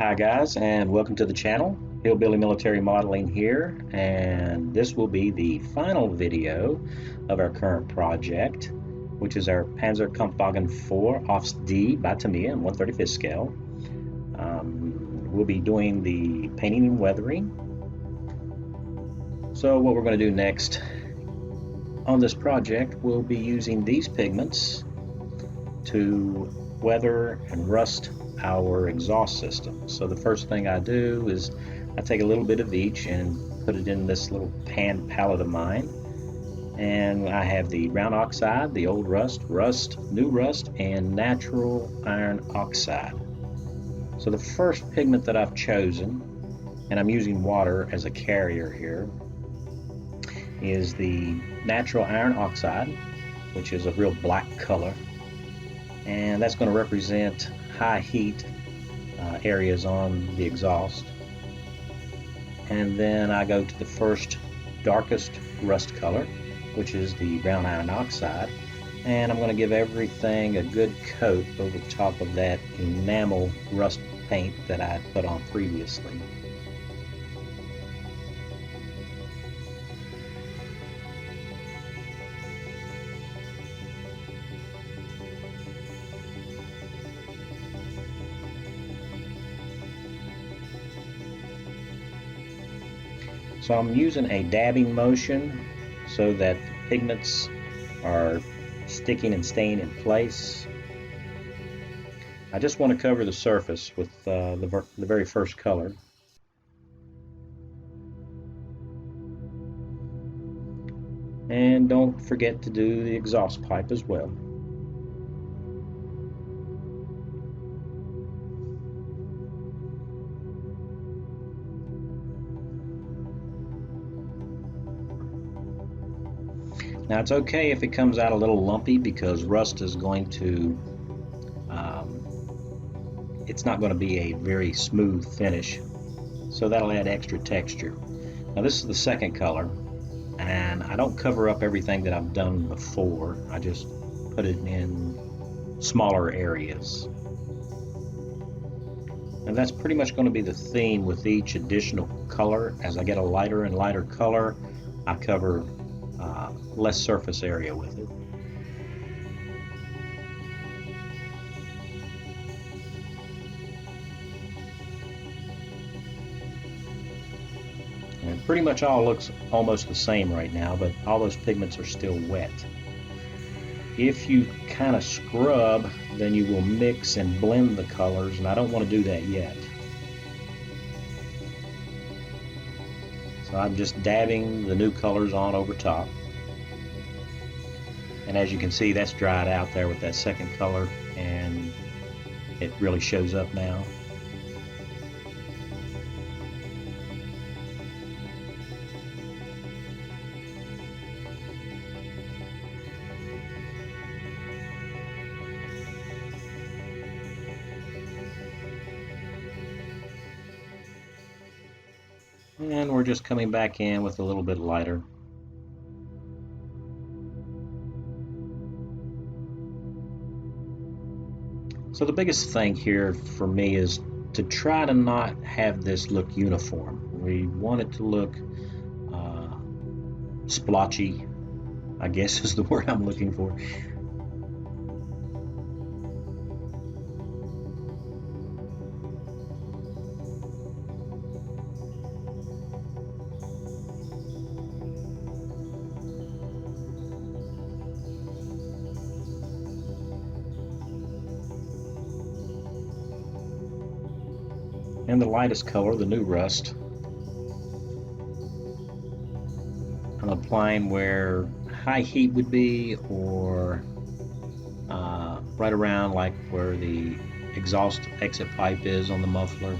Hi guys, and welcome to the channel. Hillbilly Military Modeling here, and this will be the final video of our current project, which is our Panzer Kampfwagen IV Ausf by Tamiya in 1/35 scale. We'll be doing the painting and weathering. So what we're going to do next on this project, we'll be using these pigments to weather and rust our exhaust system. So the first thing I do is I take a little bit of each and put it in this little pan palette of mine. And I have the brown oxide, the old rust, new rust, and natural iron oxide. So the first pigment that I've chosen, and I'm using water as a carrier here, is the natural iron oxide, which is a real black color. And that's going to represent high heat areas on the exhaust. And then I go to the first darkest rust color, which is the brown iron oxide, and I'm going to give everything a good coat over top of that enamel rust paint that I put on previously. So I'm using a dabbing motion so that the pigments are sticking and staying in place. I just want to cover the surface with the very first color. And don't forget to do the exhaust pipe as well. Now it's okay if it comes out a little lumpy, because rust is going to, it's not going to be a very smooth finish, so that'll add extra texture. Now this is the second color, and I don't cover up everything that I've done before. I just put it in smaller areas. And that's pretty much going to be the theme with each additional color. As I get a lighter and lighter color, I cover less surface area with it. And it pretty much all looks almost the same right now, but all those pigments are still wet. If you kind of scrub, then you will mix and blend the colors, and I don't want to do that yet. So I'm just dabbing the new colors on over top. And as you can see, that's dried out there with that second color, and it really shows up now. And we're just coming back in with a little bit lighter. So the biggest thing here for me is to try to not have this look uniform. We want it to look splotchy, I guess is the word I'm looking for. And the lightest color, the new rust, I'm applying where high heat would be, or right around like where the exhaust exit pipe is on the muffler,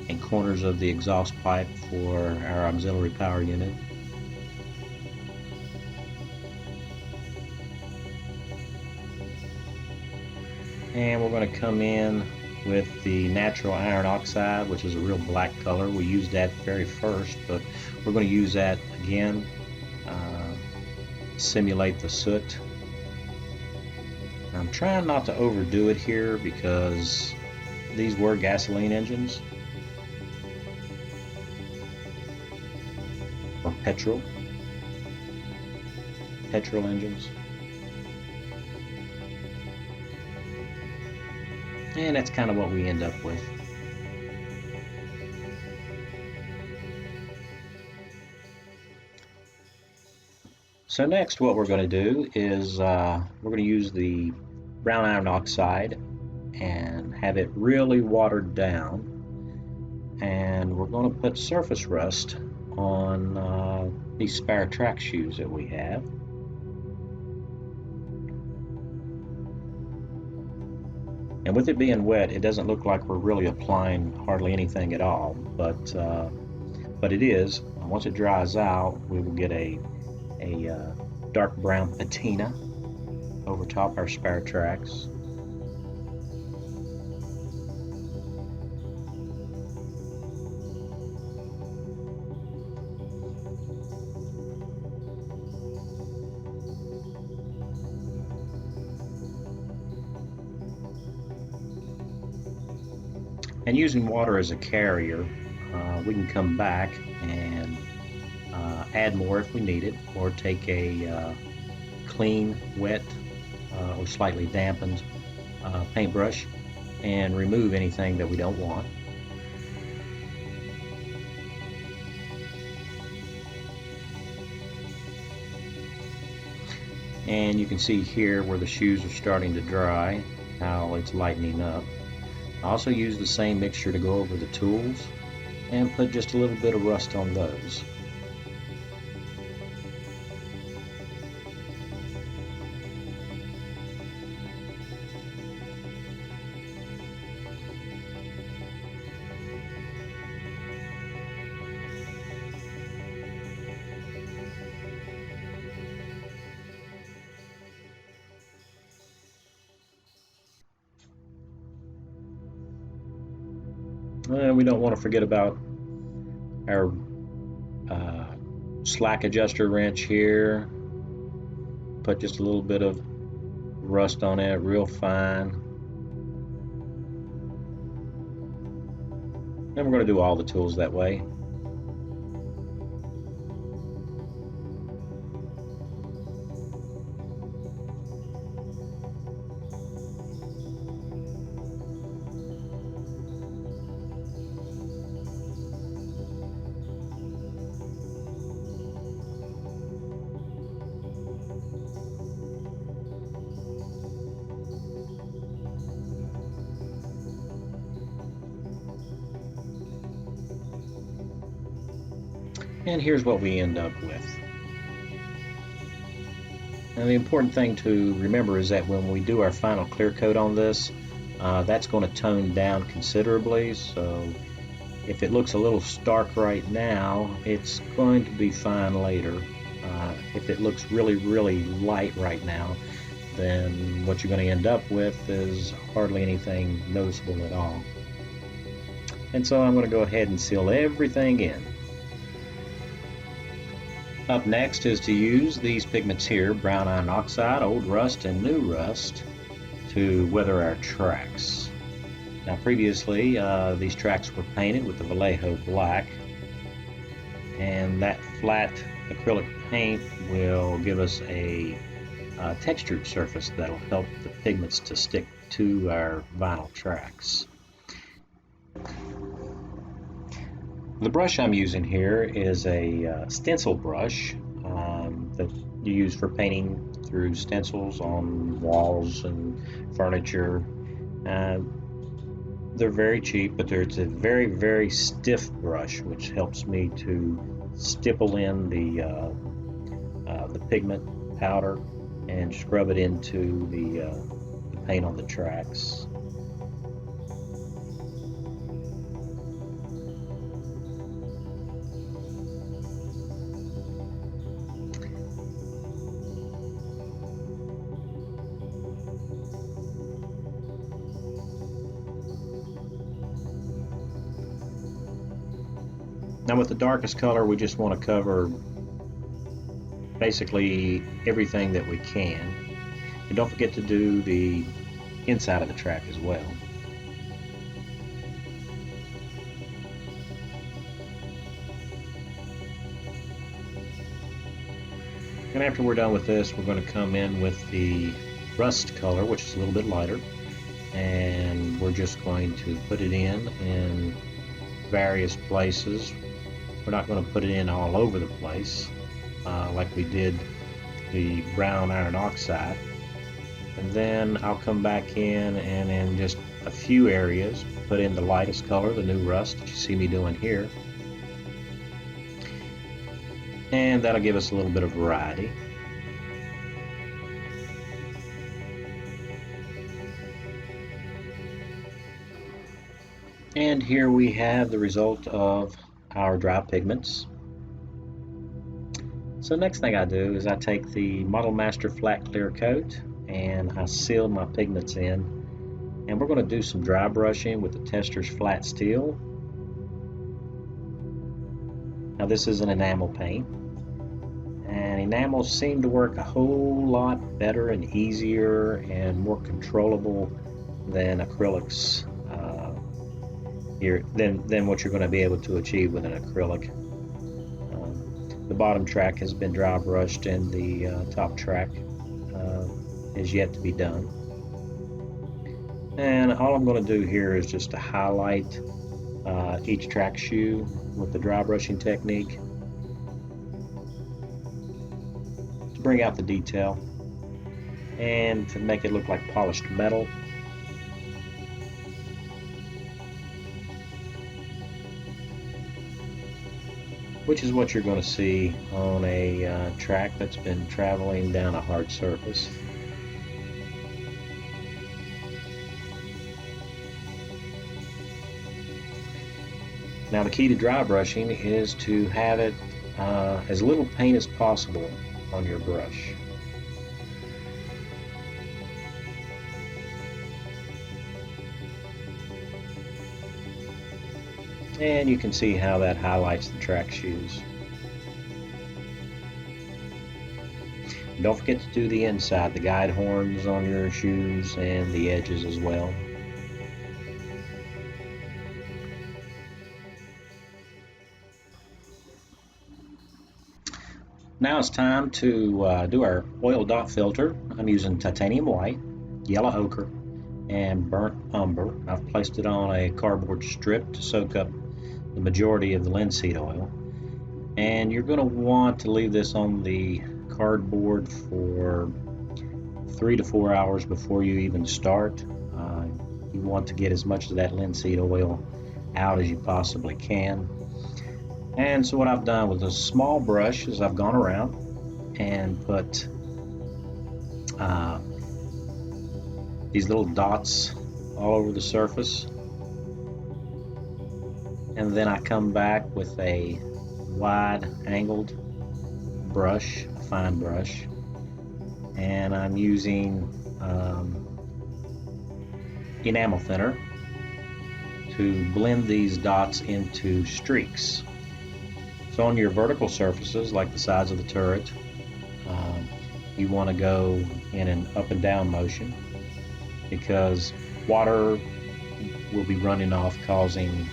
and corners of the exhaust pipe for our auxiliary power unit. And we're going to come in with the natural iron oxide, which is a real black color. We used that very first, but we're going to use that again, simulate the soot. I'm trying not to overdo it here, because these were gasoline engines or petrol engines. And that's kind of what we end up with. So next what we're going to do is we're going to use the brown iron oxide and have it really watered down, and we're going to put surface rust on these spare track shoes that we have. And with it being wet, it doesn't look like we're really applying hardly anything at all, but it is. Once it dries out, we will get a dark brown patina over top our spare tracks. And using water as a carrier, we can come back and add more if we need it, or take a clean, wet, or slightly dampened paintbrush and remove anything that we don't want. And you can see here where the shoes are starting to dry, how it's lightening up. I also use the same mixture to go over the tools and put just a little bit of rust on those. We don't want to forget about our slack adjuster wrench here. Put just a little bit of rust on it, real fine. And we're going to do all the tools that way. And here's what we end up with. Now the important thing to remember is that when we do our final clear coat on this, that's going to tone down considerably. So if it looks a little stark right now, it's going to be fine later. If it looks really, really light right now, then what you're going to end up with is hardly anything noticeable at all. And so I'm going to go ahead and seal everything in. Up next is to use these pigments here, brown iron oxide, old rust, and new rust, to weather our tracks. Now previously these tracks were painted with the Vallejo black, and that flat acrylic paint will give us a textured surface that will help the pigments to stick to our vinyl tracks. The brush I'm using here is a stencil brush that you use for painting through stencils on walls and furniture. They're very cheap, but it's a very, very stiff brush, which helps me to stipple in the pigment powder and scrub it into the paint on the tracks. Now with the darkest color, we just want to cover basically everything that we can. And don't forget to do the inside of the track as well. And after we're done with this, we're going to come in with the rust color, which is a little bit lighter, and we're just going to put it in various places. We're not going to put it in all over the place like we did the brown iron oxide. And then I'll come back in and in just a few areas put in the lightest color, the new rust that you see me doing here. And that'll give us a little bit of variety. And here we have the result of our dry pigments. So next thing I do is I take the Model Master Flat Clear Coat and I seal my pigments in. And we're going to do some dry brushing with the Tester's Flat Steel. Now this is an enamel paint. And enamels seem to work a whole lot better and easier and more controllable than acrylics than what you're going to be able to achieve with an acrylic. The bottom track has been dry brushed and the top track is yet to be done. And all I'm going to do here is just to highlight each track shoe with the dry brushing technique to bring out the detail and to make it look like polished metal. Which is what you're going to see on a track that's been traveling down a hard surface. Now the key to dry brushing is to have it as little paint as possible on your brush. And you can see how that highlights the track shoes. Don't forget to do the inside, the guide horns on your shoes and the edges as well. Now it's time to do our oil dot filter. I'm using titanium white, yellow ochre, and burnt umber. I've placed it on a cardboard strip to soak up the majority of the linseed oil. And you're going to want to leave this on the cardboard for 3 to 4 hours before you even start. You want to get as much of that linseed oil out as you possibly can. And so what I've done with a small brush is I've gone around and put these little dots all over the surface. And then I come back with a wide angled brush, a fine brush, and I'm using enamel thinner to blend these dots into streaks. So on your vertical surfaces, like the sides of the turret, you want to go in an up and down motion because water will be running off, causing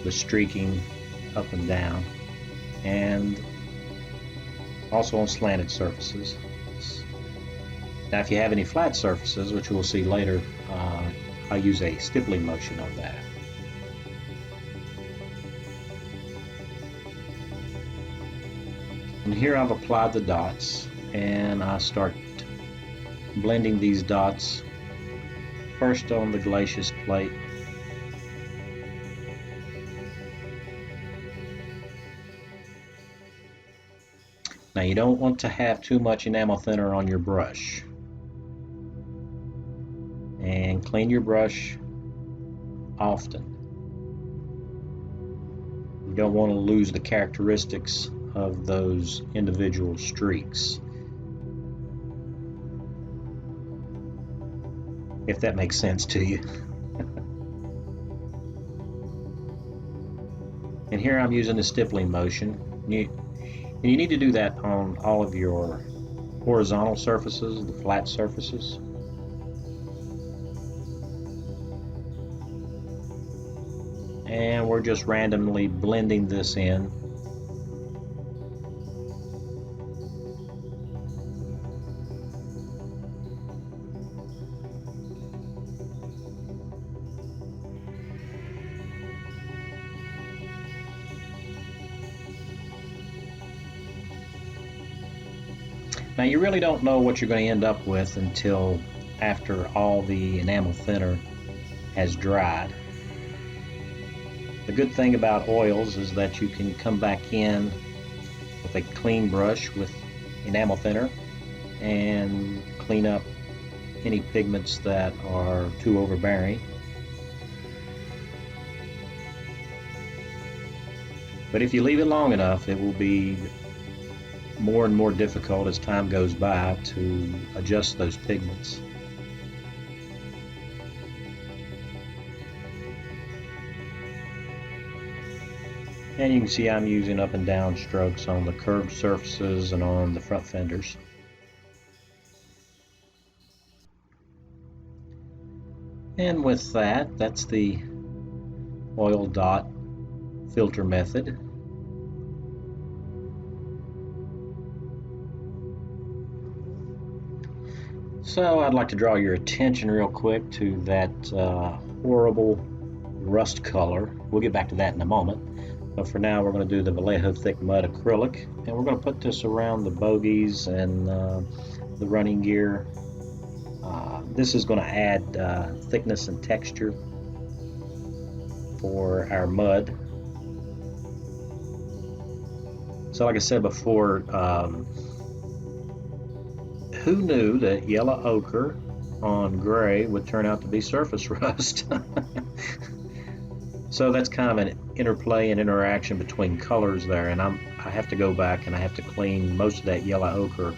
the streaking up and down, and also on slanted surfaces. Now if you have any flat surfaces, which we'll see later, I use a stippling motion on that. And here I've applied the dots, and I start blending these dots first on the glacis plate, now you don't want to have too much enamel thinner on your brush, and clean your brush often. You don't want to lose the characteristics of those individual streaks, if that makes sense to you. And here I'm using the stippling motion. You need to do that on all of your horizontal surfaces, the flat surfaces. And we're just randomly blending this in. Now you really don't know what you're going to end up with until after all the enamel thinner has dried. The good thing about oils is that you can come back in with a clean brush with enamel thinner and clean up any pigments that are too overbearing. But if you leave it long enough, it will be more and more difficult as time goes by to adjust those pigments. And you can see I'm using up and down strokes on the curved surfaces and on the front fenders. And with that, that's the oil dot filter method. So I'd like to draw your attention real quick to that horrible rust color. We'll get back to that in a moment. But for now, we're going to do the Vallejo Thick Mud Acrylic, and we're going to put this around the bogies and the running gear. This is going to add thickness and texture for our mud. So like I said before, who knew that yellow ochre on gray would turn out to be surface rust? So that's kind of an interplay and interaction between colors there, and I have to go back and I have to clean most of that yellow ochre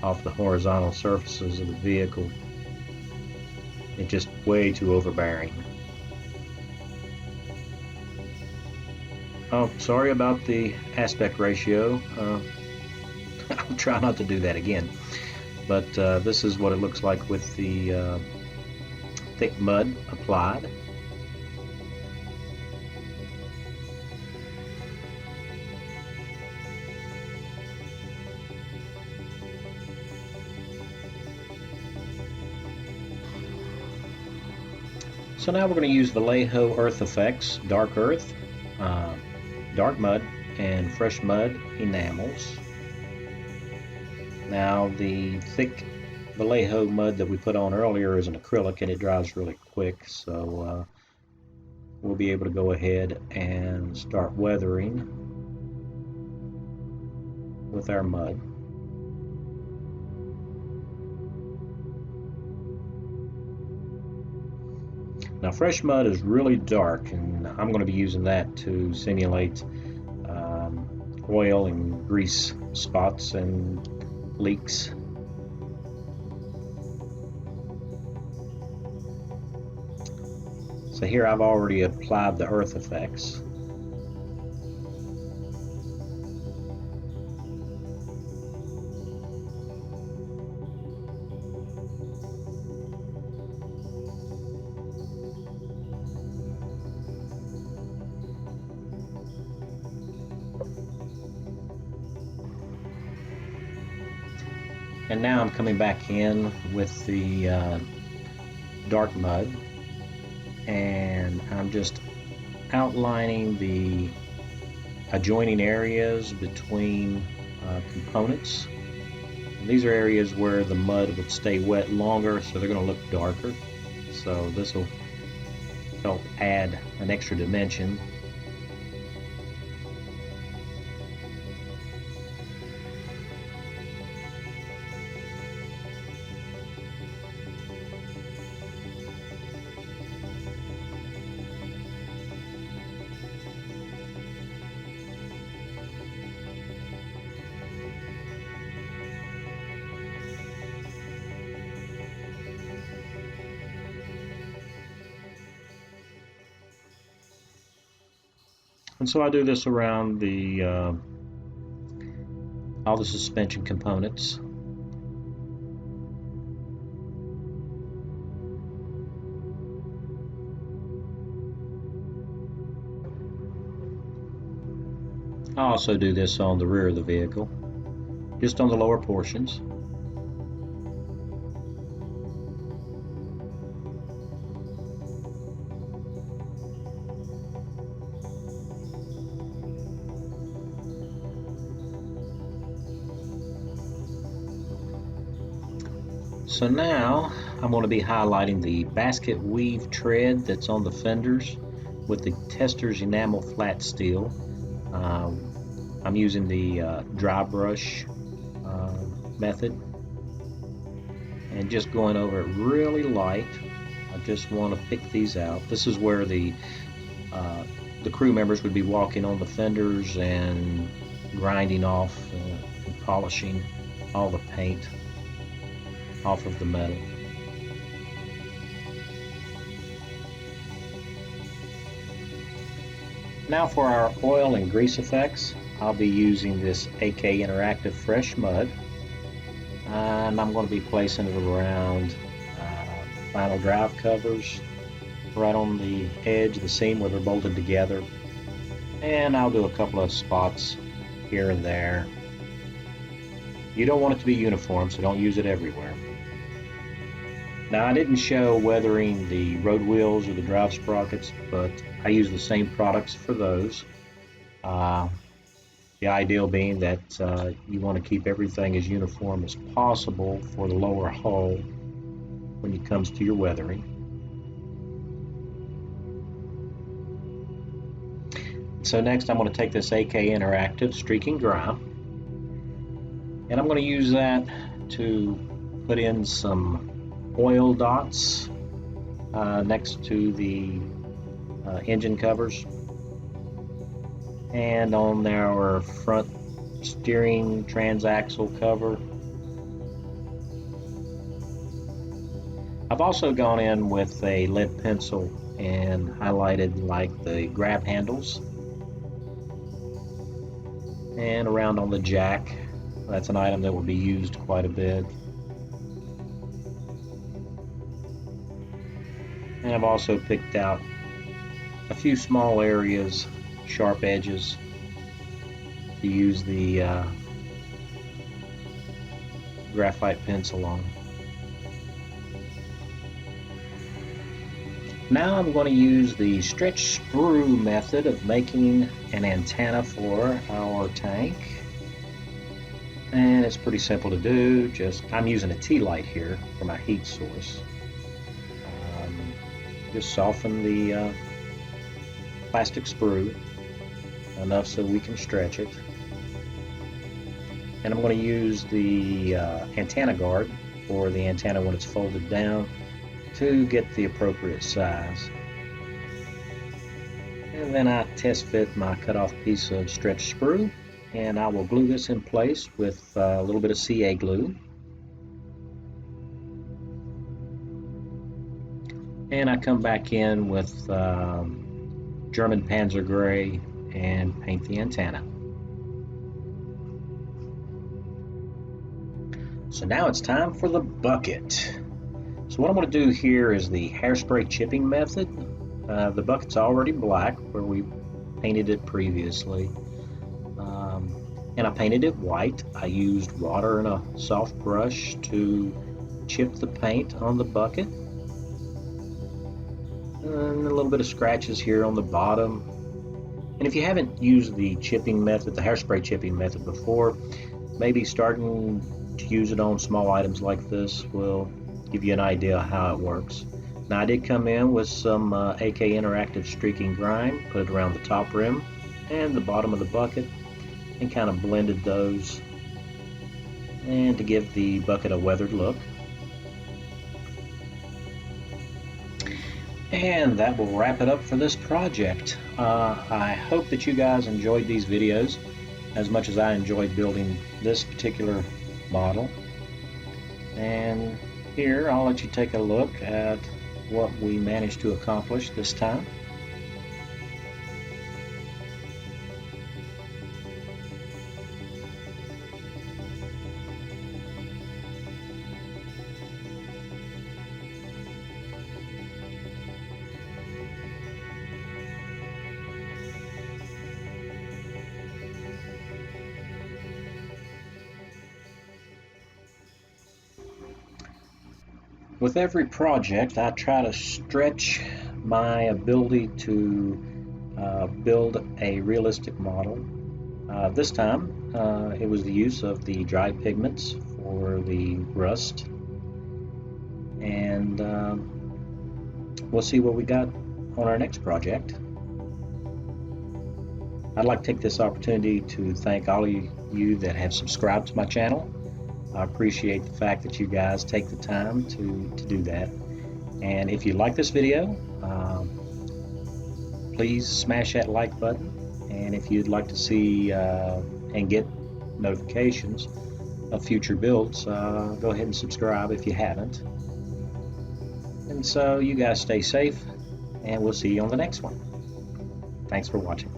off the horizontal surfaces of the vehicle. It's just way too overbearing. Oh, sorry about the aspect ratio. I'll try not to do that again. But this is what it looks like with the thick mud applied. So now we're going to use Vallejo Earth Effects Dark Earth, Dark Mud, and Fresh Mud enamels. Now the thick Vallejo mud that we put on earlier is an acrylic and it dries really quick, so we'll be able to go ahead and start weathering with our mud. Now fresh mud is really dark, and I'm going to be using that to simulate oil and grease spots and leaks. So here I've already applied the earth effects. And now I'm coming back in with the dark mud, and I'm just outlining the adjoining areas between components. And these are areas where the mud would stay wet longer, so they're going to look darker. So this will help add an extra dimension. And so I do this around all the suspension components. I also do this on the rear of the vehicle, just on the lower portions. So now I'm going to be highlighting the basket weave tread that's on the fenders with the tester's enamel flat steel. I'm using the dry brush method and just going over it really light. I just want to pick these out. This is where the crew members would be walking on the fenders and grinding off and polishing all the paint off of the metal. Now for our oil and grease effects, I'll be using this AK Interactive Fresh Mud, and I'm going to be placing it around final drive covers, right on the edge of the seam where they're bolted together, and I'll do a couple of spots here and there. You don't want it to be uniform, so don't use it everywhere. Now I didn't show weathering the road wheels or the drive sprockets, but I use the same products for those. The ideal being that you want to keep everything as uniform as possible for the lower hull when it comes to your weathering. So next I'm going to take this AK Interactive Streaking Grime, and I'm going to use that to put in some oil dots next to the engine covers and on our front steering transaxle cover. I've also gone in with a lead pencil and highlighted like the grab handles and around on the jack. That's an item that will be used quite a bit. And I've also picked out a few small areas, sharp edges, to use the graphite pencil on. Now I'm going to use the stretch sprue method of making an antenna for our tank. And it's pretty simple to do. I'm using a tea light here for my heat source. Just soften the plastic sprue enough so we can stretch it. And I'm going to use the antenna guard for the antenna when it's folded down to get the appropriate size. And then I test fit my cut-off piece of stretch sprue, and I will glue this in place with a little bit of CA glue. And I come back in with German Panzer Gray and paint the antenna. So now it's time for the bucket. So what I'm going to do here is the hairspray chipping method. The bucket's already black where we painted it previously. And I painted it white. I used water and a soft brush to chip the paint on the bucket. And a little bit of scratches here on the bottom. And if you haven't used the chipping method, the hairspray chipping method before, maybe starting to use it on small items like this will give you an idea how it works. Now I did come in with some AK Interactive Streaking Grime, put it around the top rim and the bottom of the bucket, and kind of blended those and to give the bucket a weathered look. And that will wrap it up for this project. I hope that you guys enjoyed these videos as much as I enjoyed building this particular model. And here I'll let you take a look at what we managed to accomplish this time. With every project, I try to stretch my ability to build a realistic model. This time, it was the use of the dried pigments for the rust. and we'll see what we got on our next project. I'd like to take this opportunity to thank all of you that have subscribed to my channel. I appreciate the fact that you guys take the time to do that. And if you like this video, please smash that like button. And if you'd like to see and get notifications of future builds, go ahead and subscribe if you haven't. And so you guys stay safe, and we'll see you on the next one. Thanks for watching.